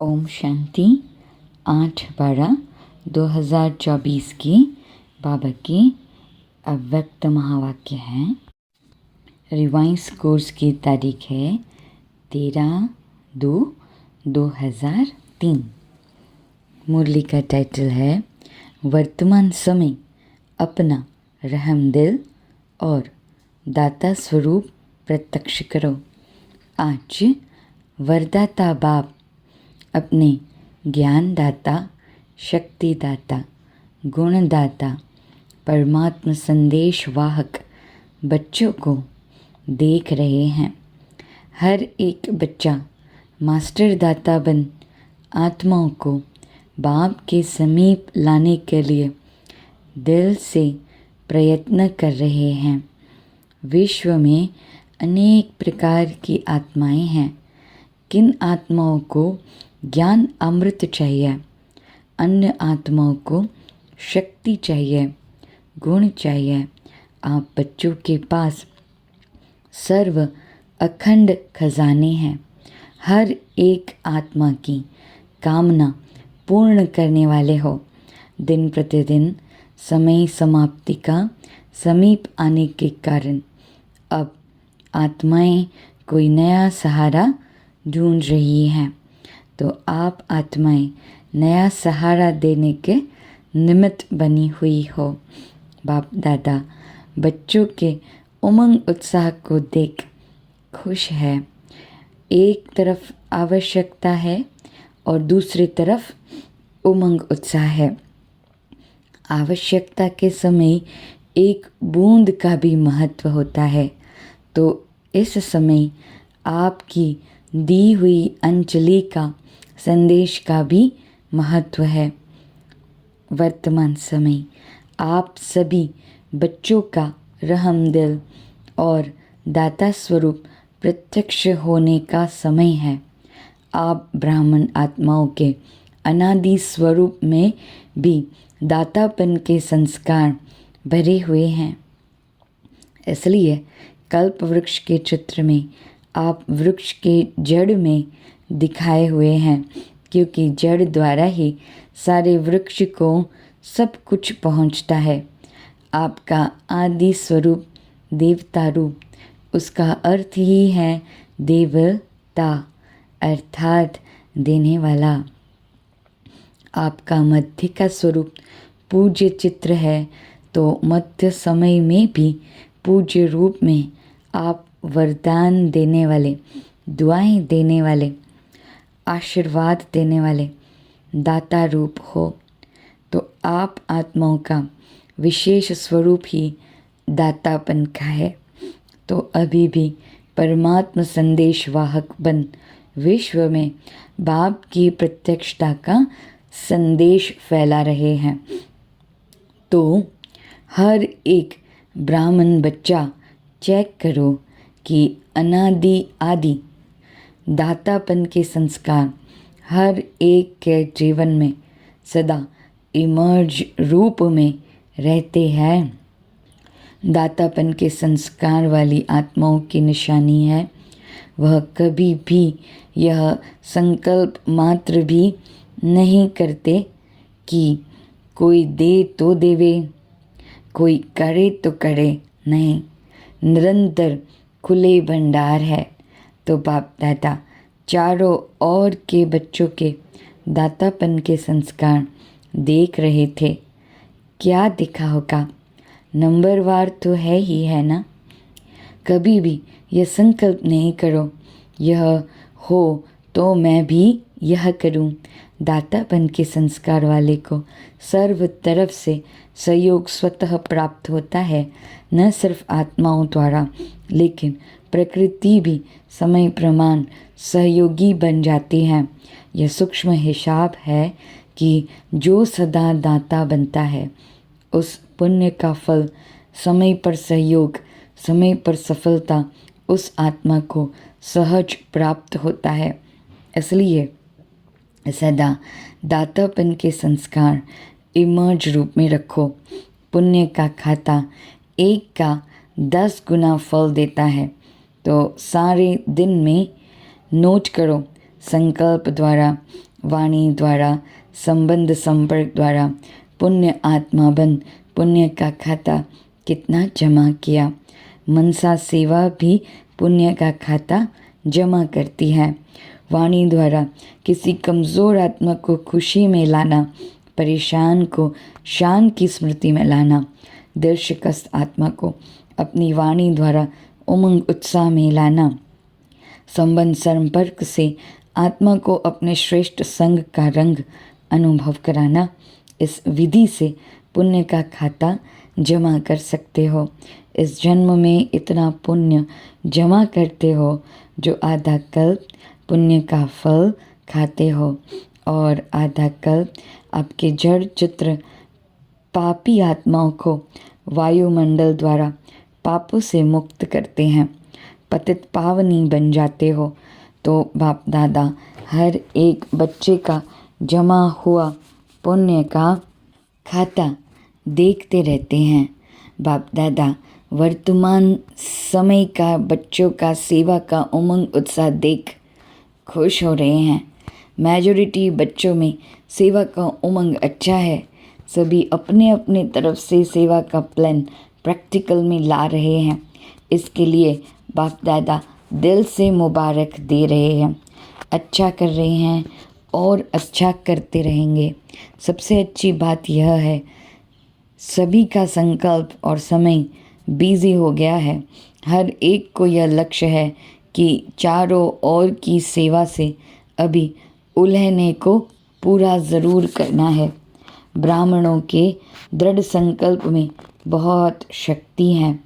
ओम शांति 8/12/2024 की बाबा की अव्यक्त महावाक्य है। रिवाइज कोर्स की तारीख है 13/2/2003। मुरली का टाइटल है वर्तमान समय अपना रहम दिल और दाता स्वरूप प्रत्यक्ष करो। आज वरदाता बाप अपने ज्ञानदाता, शक्तिदाता, गुणदाता, परमात्मा संदेश वाहक बच्चों को देख रहे हैं। हर एक बच्चा मास्टर दाता बन आत्माओं को बाप के समीप लाने के लिए दिल से प्रयत्न कर रहे हैं। विश्व में अनेक प्रकार की आत्माएं हैं। किन आत्माओं को ज्ञान अमृत चाहिए, अन्य आत्माओं को शक्ति चाहिए, गुण चाहिए। आप बच्चों के पास सर्व अखंड खजाने हैं। हर एक आत्मा की कामना पूर्ण करने वाले हो। दिन प्रतिदिन समय समाप्ति का समीप आने के कारण अब आत्माएं कोई नया सहारा ढूंढ रही हैं। तो आप आत्माएं नया सहारा देने के निमित्त बनी हुई हो। बाप दादा बच्चों के उमंग उत्साह को देख खुश है। एक तरफ आवश्यकता है और दूसरी तरफ उमंग उत्साह है। आवश्यकता के समय एक बूंद का भी महत्व होता है, तो इस समय आपकी दी हुई अंजलि का संदेश का भी महत्व है। वर्तमान समय आप सभी बच्चों का रहम दिल और दाता स्वरूप प्रत्यक्ष होने का समय है। आप ब्राह्मण आत्माओं के अनादि स्वरूप में भी दातापन के संस्कार भरे हुए हैं। इसलिए कल्प वृक्ष के चित्र में आप वृक्ष के जड़ में दिखाए हुए हैं, क्योंकि जड़ द्वारा ही सारे वृक्ष को सब कुछ पहुंचता है। आपका आदि स्वरूप देवता रूप, उसका अर्थ ही है देवता, अर्थात देने वाला। आपका मध्य का स्वरूप पूज्य चित्र है, तो मध्य समय में भी पूज्य रूप में आप वरदान देने वाले, दुआएं देने वाले, आशीर्वाद देने वाले दाता रूप हो। तो आप आत्माओं का विशेष स्वरूप ही दातापन का है। तो अभी भी परमात्मा संदेश वाहक बन विश्व में बाप की प्रत्यक्षता का संदेश फैला रहे हैं। तो हर एक ब्राह्मण बच्चा चेक करो कि अनादि आदि दातापन के संस्कार हर एक के जीवन में सदा इमर्ज रूप में रहते हैं। दातापन के संस्कार वाली आत्माओं की निशानी है, वह कभी भी यह संकल्प मात्र भी नहीं करते कि कोई दे तो देवे, कोई करे तो करे, नहीं, निरंतर खुले भंडार है। तो बाप दादा चारों ओर के बच्चों के दातापन के संस्कार देख रहे थे। क्या दिखा होगा? नंबरवार तो है ही है ना। कभी भी यह संकल्प नहीं करो यह हो तो मैं भी यह करूं। दातापन के संस्कार वाले को सर्व तरफ से सहयोग स्वतः प्राप्त होता है। न सिर्फ आत्माओं द्वारा, लेकिन प्रकृति भी समय प्रमाण सहयोगी बन जाती है। यह सूक्ष्म हिसाब है कि जो सदा दाता बनता है उस पुण्य का फल समय पर सहयोग, समय पर सफलता उस आत्मा को सहज प्राप्त होता है। इसलिए सदा दातापन के संस्कार इमर्ज रूप में रखो। पुण्य का खाता 1 का 10 गुना फल देता है। तो सारे दिन में नोट करो, संकल्प द्वारा वाणी द्वारा, संबंध संपर्क द्वारा पुण्य आत्मा बन पुण्य का खाता कितना जमा किया। मनसा सेवा भी पुण्य का खाता जमा करती है। वाणी द्वारा किसी कमज़ोर आत्मा को खुशी में लाना, परेशान को शान की स्मृति में लाना, दर्शकस्त आत्मा को अपनी वाणी द्वारा उमंग उत्साह में लाना, संबंध संपर्क से आत्मा को अपने श्रेष्ठ संग का रंग अनुभव कराना, इस विधि से पुण्य का खाता जमा कर सकते हो। इस जन्म में इतना पुण्य जमा करते हो जो आधा कल्प पुण्य का फल खाते हो और आधा कल्प आपके जड़ चित्र पापी आत्माओं को वायुमंडल द्वारा पापों से मुक्त करते हैं, पतित पावनी बन जाते हो। तो बाप दादा हर एक बच्चे का जमा हुआ पुण्य का खाता देखते रहते हैं। बाप दादा वर्तमान समय का बच्चों का सेवा का उमंग उत्साह देख खुश हो रहे हैं। मेजॉरिटी बच्चों में सेवा का उमंग अच्छा है। सभी अपने अपने तरफ से सेवा का प्लान प्रैक्टिकल में ला रहे हैं। इसके लिए बाप दादा दिल से मुबारक दे रहे हैं। अच्छा कर रहे हैं और अच्छा करते रहेंगे। सबसे अच्छी बात यह है सभी का संकल्प और समय बिजी हो गया है। हर एक को यह लक्ष्य है कि चारों ओर की सेवा से अभी उलझने को पूरा ज़रूर करना है। ब्राह्मणों के दृढ़ संकल्प में बहुत शक्ति है।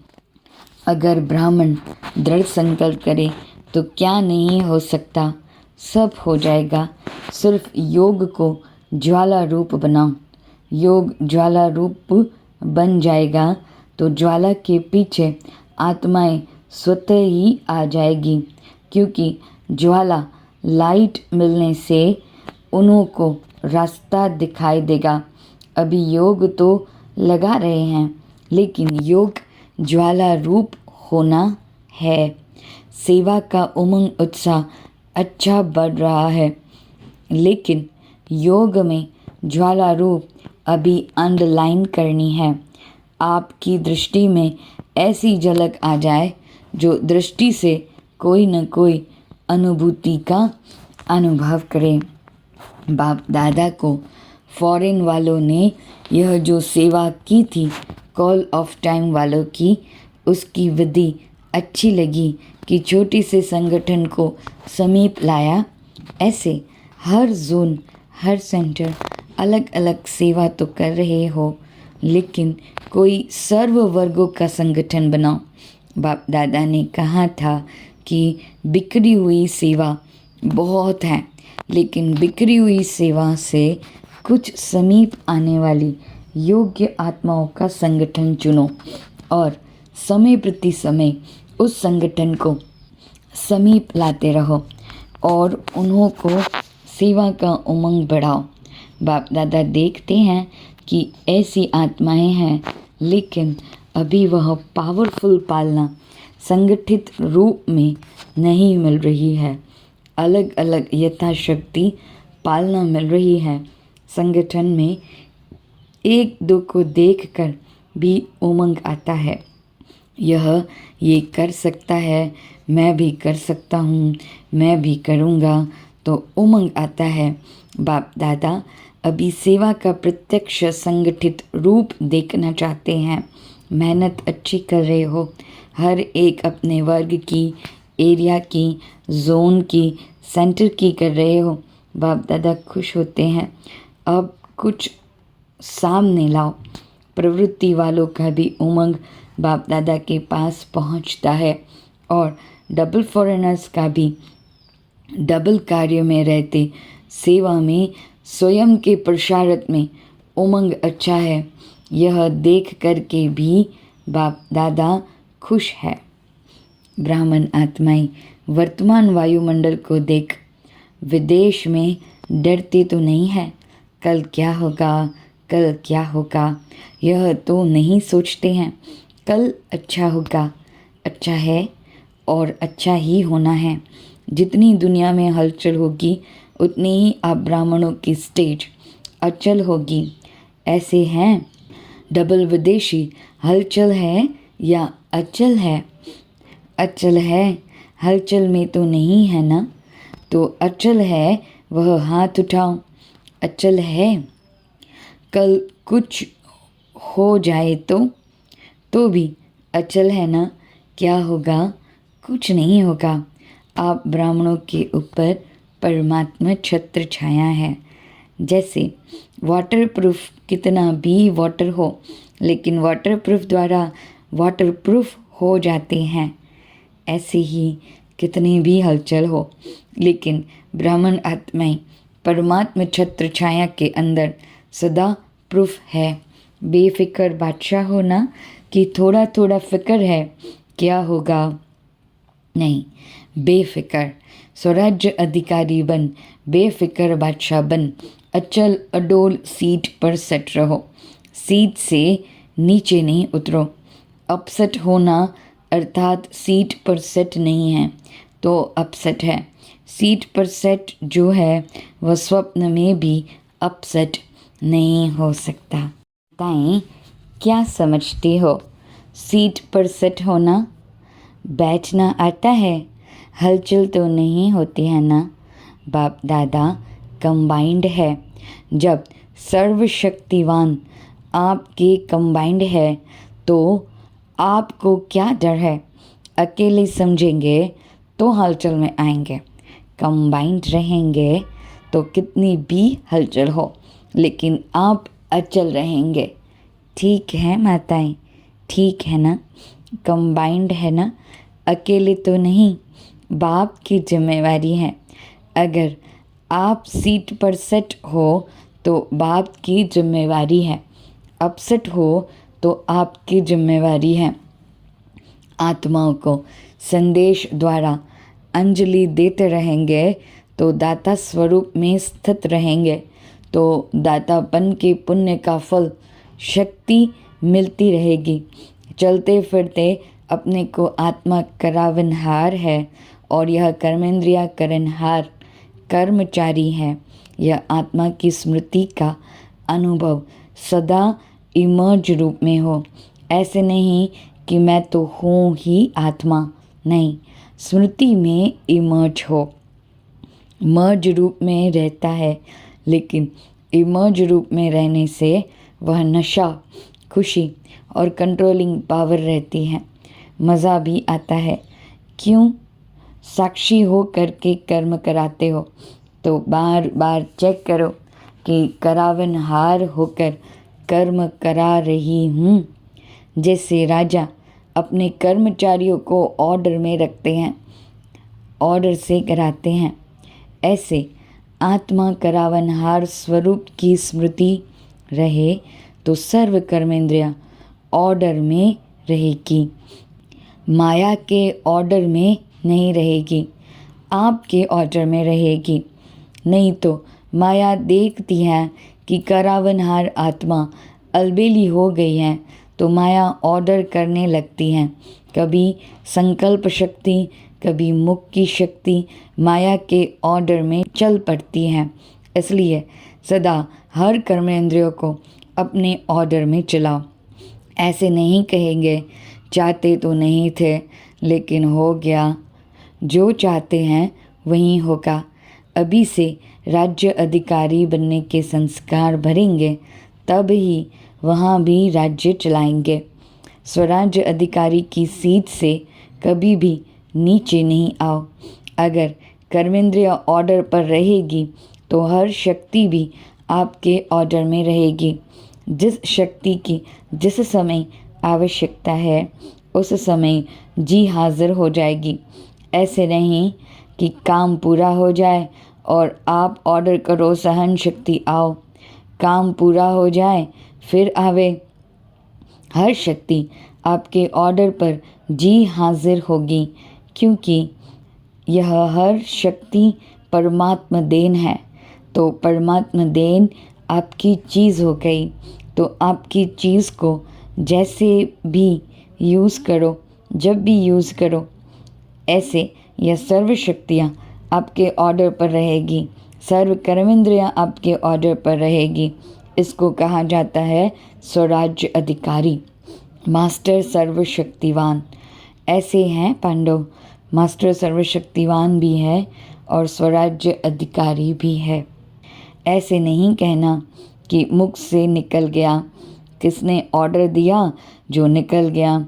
अगर ब्राह्मण दृढ़ संकल्प करे तो क्या नहीं हो सकता, सब हो जाएगा। सिर्फ योग को ज्वाला रूप बनाओ। योग ज्वाला रूप बन जाएगा तो ज्वाला के पीछे आत्माएं स्वतः ही आ जाएगी, क्योंकि ज्वाला लाइट मिलने से उन्हों को रास्ता दिखाई देगा। अभी योग तो लगा रहे हैं, लेकिन योग ज्वाला रूप होना है। सेवा का उमंग उत्साह अच्छा बढ़ रहा है, लेकिन योग में ज्वाला रूप अभी अंडरलाइन करनी है। आपकी दृष्टि में ऐसी झलक आ जाए जो दृष्टि से कोई न कोई अनुभूति का अनुभव करे। बाप दादा को फॉरेन वालों ने यह जो सेवा की थी कॉल ऑफ टाइम वालों की, उसकी विधि अच्छी लगी कि छोटे से संगठन को समीप लाया। ऐसे हर जोन हर सेंटर अलग अलग सेवा तो कर रहे हो, लेकिन कोई सर्व वर्गों का संगठन बनाओ। बाप दादा ने कहा था कि बिखरी हुई सेवा बहुत है, लेकिन बिखरी हुई सेवा से कुछ समीप आने वाली योग्य आत्माओं का संगठन चुनो और समय प्रति समय उस संगठन को समीप लाते रहो और उन्हों को सेवा का उमंग बढ़ाओ। बाप दादा देखते हैं कि ऐसी आत्माएं हैं, लेकिन अभी वह पावरफुल पालना संगठित रूप में नहीं मिल रही है। अलग अलग यथाशक्ति पालना मिल रही है। संगठन में एक दो को देखकर भी उमंग आता है। यह ये कर सकता है, मैं भी कर सकता हूँ, मैं भी करूँगा, तो उमंग आता है। बाप दादा अभी सेवा का प्रत्यक्ष संगठित रूप देखना चाहते हैं। मेहनत अच्छी कर रहे हो, हर एक अपने वर्ग की, एरिया की, जोन की, सेंटर की कर रहे हो। बाप दादा खुश होते हैं। अब कुछ सामने लाओ। प्रवृत्ति वालों का भी उमंग बाप दादा के पास पहुंचता है और डबल फॉरेनर्स का भी डबल कार्य में रहते सेवा में स्वयं के प्रसारत में उमंग अच्छा है। यह देख करके भी बाप दादा खुश है। ब्राह्मण आत्माएं वर्तमान वायुमंडल को देख विदेश में डरते तो नहीं है। कल क्या होगा, कल क्या होगा, यह तो नहीं सोचते हैं। कल अच्छा होगा, अच्छा है और अच्छा ही होना है। जितनी दुनिया में हलचल होगी उतनी ही आप ब्राह्मणों की स्टेज अचल होगी। ऐसे हैं, डबल विदेशी हलचल है या अचल है? अचल है, हलचल में तो नहीं है ना। तो अचल है वह हाथ उठाओ। अचल है, कल कुछ हो जाए तो भी अचल है ना। क्या होगा? कुछ नहीं होगा। आप ब्राह्मणों के ऊपर परमात्मा छत्र छाया है। जैसे वाटरप्रूफ कितना भी वाटर हो, लेकिन वाटरप्रूफ द्वारा वाटरप्रूफ हो जाते हैं। ऐसे ही कितनी भी हलचल हो, लेकिन ब्राह्मण आत्माएं परमात्मा छत्र छाया के अंदर सदा प्रूफ है। बेफिक्र बादशाह हो ना कि थोड़ा थोड़ा फिक्र है क्या होगा? नहीं, बेफिक्र स्वराज्य अधिकारी बन, बेफिक्र बादशाह बन, अचल अडोल सीट पर सेट रहो। सीट से नीचे नहीं उतरो। अपसेट होना अर्थात सीट पर सेट नहीं है तो अपसेट है। सीट पर सेट जो है वह स्वप्न में भी अपसेट नहीं हो सकता। बताएं, क्या समझते हो? सीट पर सेट होना, बैठना आता है, हलचल तो नहीं होती है ना। बाप दादा कंबाइंड है। जब सर्वशक्तिवान आपके कंबाइंड है तो आपको क्या डर है? अकेले समझेंगे तो हलचल में आएंगे, कंबाइंड रहेंगे तो कितनी भी हलचल हो लेकिन आप अचल रहेंगे। ठीक है माताएं, ठीक है ना? कंबाइंड है ना, अकेले तो नहीं। बाप की जिम्मेवारी है। अगर आप सीट पर सेट हो तो बाप की जिम्मेवारी है, अपसेट हो तो आपकी जिम्मेवारी है। आत्माओं को संदेश द्वारा अंजलि देते रहेंगे तो दाता स्वरूप में स्थित रहेंगे तो दातापन के पुण्य का फल शक्ति मिलती रहेगी। चलते फिरते अपने को आत्मा करावनहार है और यह कर्मेंद्रिया करनहार कर्मचारी है। यह आत्मा की स्मृति का अनुभव सदा इमर्ज रूप में हो। ऐसे नहीं कि मैं तो हूँ ही आत्मा, नहीं, स्मृति में इमर्ज हो। मर्ज रूप में रहता है, लेकिन इमर्ज रूप में रहने से वह नशा, खुशी और कंट्रोलिंग पावर रहती है। मज़ा भी आता है। क्यों? साक्षी हो करके कर्म कराते हो तो बार बार चेक करो कि करावनहार होकर कर्म करा रही हूँ। जैसे राजा अपने कर्मचारियों को ऑर्डर में रखते हैं, ऑर्डर से कराते हैं, ऐसे आत्मा करावनहार स्वरूप की स्मृति रहे तो सर्व कर्मेंद्रिया ऑर्डर में रहेगी। माया के ऑर्डर में नहीं रहेगी, आपके ऑर्डर में रहेगी। नहीं तो माया देखती है कि करावनहार आत्मा अलबेली हो गई है तो माया ऑर्डर करने लगती है। कभी संकल्प शक्ति, कभी मुख की शक्ति माया के ऑर्डर में चल पड़ती है। इसलिए सदा हर कर्मेंद्रियों को अपने ऑर्डर में चलाओ। ऐसे नहीं कहेंगे चाहते तो नहीं थे लेकिन हो गया, जो चाहते हैं वही होगा। अभी से राज्य अधिकारी बनने के संस्कार भरेंगे तब ही वहाँ भी राज्य चलाएंगे। स्वराज्य अधिकारी की सीट से कभी भी नीचे नहीं आओ। अगर कर्मेंद्रिय ऑर्डर पर रहेगी तो हर शक्ति भी आपके ऑर्डर में रहेगी। जिस शक्ति की जिस समय आवश्यकता है उस समय जी हाजिर हो जाएगी। ऐसे नहीं कि काम पूरा हो जाए और आप ऑर्डर करो सहन शक्ति आओ, काम पूरा हो जाए फिर आवे। हर शक्ति आपके ऑर्डर पर जी हाजिर होगी, क्योंकि यह हर शक्ति परमात्मा देन है। तो परमात्मा देन आपकी चीज़ हो गई तो आपकी चीज़ को जैसे भी यूज़ करो, जब भी यूज़ करो, ऐसे यह सर्व शक्तियाँ आपके ऑर्डर पर रहेगी। सर्व कर्मेंद्रियां आपके ऑर्डर पर रहेगी। इसको कहा जाता है स्वराज्य अधिकारी, मास्टर सर्वशक्तिवान। ऐसे हैं पांडव, मास्टर सर्वशक्तिवान भी है और स्वराज्य अधिकारी भी है। ऐसे नहीं कहना कि मुख से निकल गया, किसने ऑर्डर दिया जो निकल गया।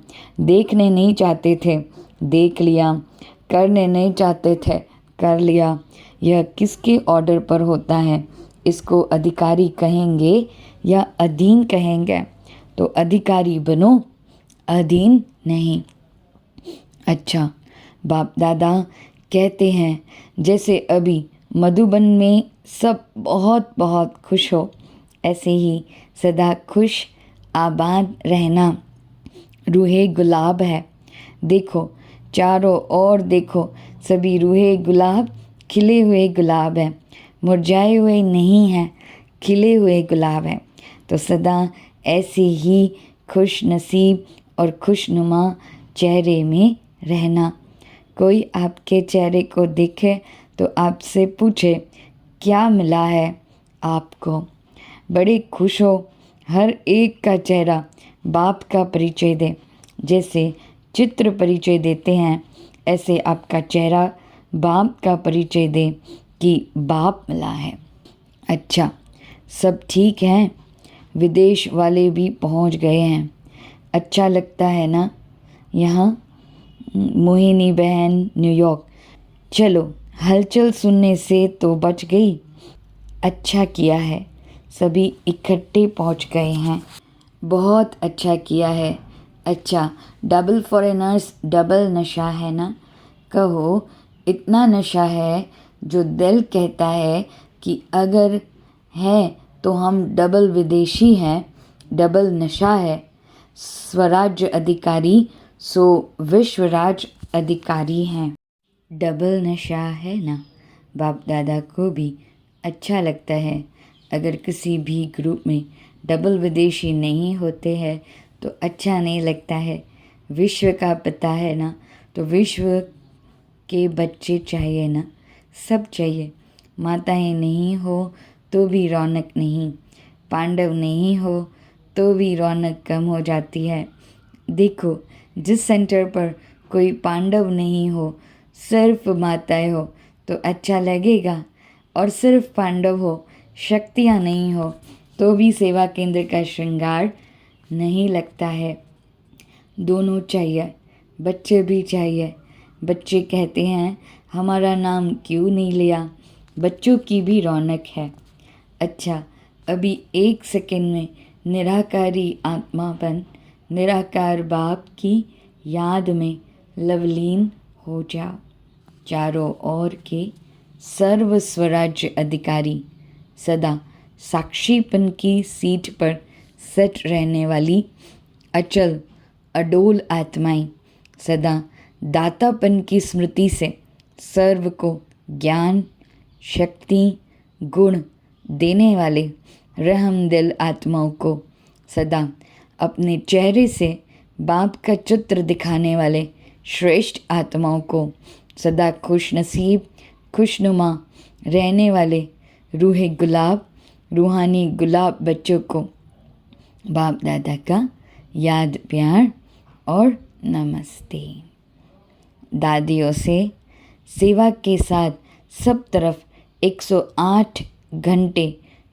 देखने नहीं चाहते थे, देख लिया। करने नहीं चाहते थे, कर लिया। यह किसके ऑर्डर पर होता है? इसको अधिकारी कहेंगे या अधीन कहेंगे? तो अधिकारी बनो, अधीन नहीं। अच्छा, बाप दादा कहते हैं जैसे अभी मधुबन में सब बहुत बहुत खुश हो, ऐसे ही सदा खुश आबाद रहना। रूहे गुलाब है, देखो चारों ओर देखो, सभी रूहे गुलाब खिले हुए गुलाब हैं, मुरझाए हुए नहीं हैं, खिले हुए गुलाब हैं। तो सदा ऐसे ही खुश नसीब और खुशनुमा चेहरे में रहना। कोई आपके चेहरे को देखे तो आपसे पूछे क्या मिला है आपको, बड़े खुश हो। हर एक का चेहरा बाप का परिचय दे। जैसे चित्र परिचय देते हैं, ऐसे आपका चेहरा बाप का परिचय दे कि बाप मिला है। अच्छा, सब ठीक हैं? विदेश वाले भी पहुंच गए हैं। अच्छा लगता है ना यहाँ? मोहिनी बहन न्यूयॉर्क, चलो हलचल सुनने से तो बच गई। अच्छा किया है, सभी इकट्ठे पहुंच गए हैं। बहुत अच्छा किया है। अच्छा, डबल फॉरेनर्स डबल नशा है ना? कहो इतना नशा है जो दिल कहता है कि अगर है तो हम डबल विदेशी हैं, डबल नशा है। स्वराज्य अधिकारी सो विश्वराज अधिकारी हैं। डबल नशा है ना? बाप दादा को भी अच्छा लगता है। अगर किसी भी ग्रुप में डबल विदेशी नहीं होते हैं तो अच्छा नहीं लगता है। विश्व का पिता है ना, तो विश्व के बच्चे चाहिए ना, सब चाहिए। माताएं नहीं हो तो भी रौनक नहीं, पांडव नहीं हो तो भी रौनक कम हो जाती है। देखो, जिस सेंटर पर कोई पांडव नहीं हो, सिर्फ माताएं हो तो अच्छा लगेगा, और सिर्फ पांडव हो, शक्तियाँ नहीं हो तो भी सेवा केंद्र का श्रृंगार नहीं लगता है। दोनों चाहिए, बच्चे भी चाहिए। बच्चे कहते हैं हमारा नाम क्यों नहीं लिया? बच्चों की भी रौनक है। अच्छा, अभी एक सेकंड में निराकारी आत्मापन, निराकार बाप की याद में लवलीन हो जाओ। चारों ओर के सर्व स्वराज्य अधिकारी, सदा साक्षीपन की सीट पर सेट रहने वाली अचल अडोल आत्माएं, सदा दातापन की स्मृति से सर्व को ज्ञान शक्ति गुण देने वाले रहम दिल आत्माओं को, सदा अपने चेहरे से बाप का चित्र दिखाने वाले श्रेष्ठ आत्माओं को, सदा खुश नसीब खुशनुमा रहने वाले रूहे गुलाब रूहानी गुलाब बच्चों को बाप दादा का याद प्यार और नमस्ते। दादियों से सेवा के साथ सब तरफ 108 घंटे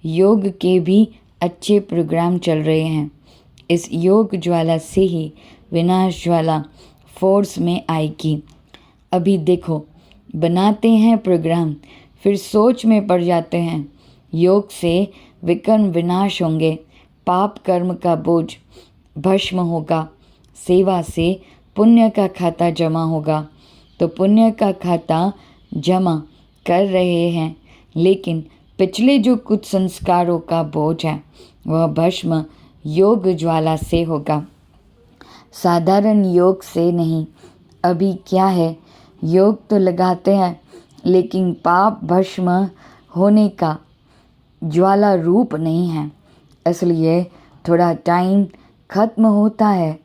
योग के भी अच्छे प्रोग्राम चल रहे हैं। इस योग ज्वाला से ही विनाश ज्वाला फोर्स में आएगी। अभी देखो, बनाते हैं प्रोग्राम, फिर सोच में पड़ जाते हैं। योग से विकर्म विनाश होंगे, पाप कर्म का बोझ भस्म होगा। सेवा से पुण्य का खाता जमा होगा। तो पुण्य का खाता जमा कर रहे हैं, लेकिन पिछले जो कुछ संस्कारों का बोझ है वह भस्म योग ज्वाला से होगा, साधारण योग से नहीं। अभी क्या है, योग तो लगाते हैं लेकिन पाप भस्म होने का ज्वाला रूप नहीं है, इसलिए थोड़ा टाइम खत्म होता है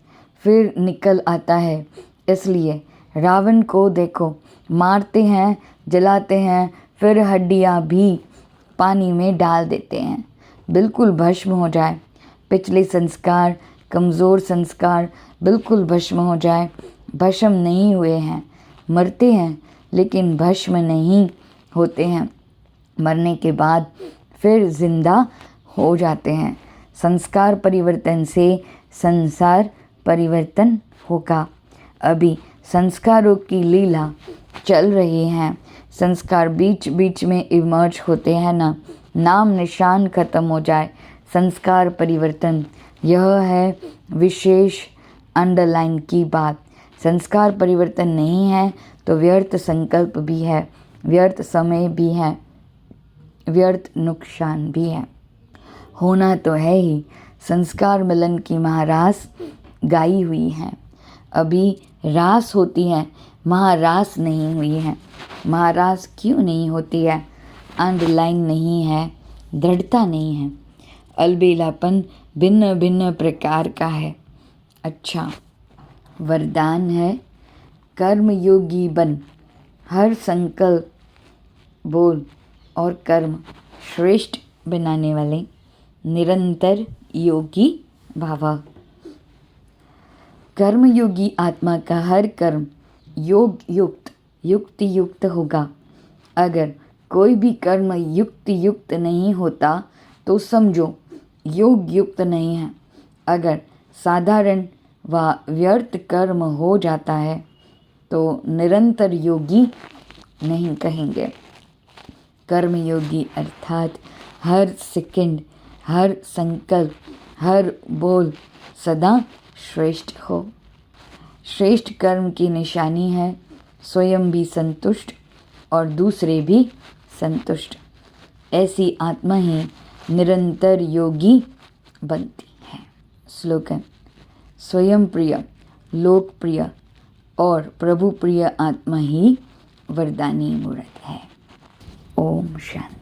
फिर निकल आता है। इसलिए रावण को देखो, मारते हैं जलाते हैं फिर हड्डियाँ भी पानी में डाल देते हैं, बिल्कुल भस्म हो जाए। पिछले संस्कार, कमज़ोर संस्कार बिल्कुल भस्म हो जाए। भस्म नहीं हुए हैं, मरते हैं लेकिन भस्म नहीं होते हैं। मरने के बाद फिर जिंदा हो जाते हैं। संस्कार परिवर्तन से संसार परिवर्तन होगा। अभी संस्कारों की लीला चल रही है। संस्कार बीच बीच में इमर्ज होते हैं ना, नाम निशान खत्म हो जाए। संस्कार परिवर्तन, यह है विशेष अंडरलाइन की बात। संस्कार परिवर्तन नहीं है तो व्यर्थ संकल्प भी है, व्यर्थ समय भी है, व्यर्थ नुकसान भी है। होना तो है ही। संस्कार मिलन की महारास गाई हुई है। अभी रास होती है, महारास नहीं हुई है। महारास क्यों नहीं होती है? अंडरलाइन नहीं है, दृढ़ता नहीं है। अलबेलापन भिन्न भिन्न प्रकार का है। अच्छा, वरदान है कर्मयोगी बन, हर संकल्प, बोल और कर्म श्रेष्ठ बनाने वाले निरंतर योगी भावा। कर्मयोगी आत्मा का हर कर्म योग युक्त, युक्ति युक्त होगा। अगर कोई भी कर्म युक्ति युक्त नहीं होता तो समझो योग युक्त नहीं है। अगर साधारण व व्यर्थ कर्म हो जाता है तो निरंतर योगी नहीं कहेंगे। कर्मयोगी अर्थात हर सेकंड, हर संकल्प, हर बोल सदा श्रेष्ठ हो। श्रेष्ठ कर्म की निशानी है स्वयं भी संतुष्ट और दूसरे भी संतुष्ट। ऐसी आत्मा ही निरंतर योगी बनती है। स्लोगन: स्वयं प्रिय, लोकप्रिय और प्रभु प्रिय आत्मा ही वरदानी मूर्त है। ओम शांति।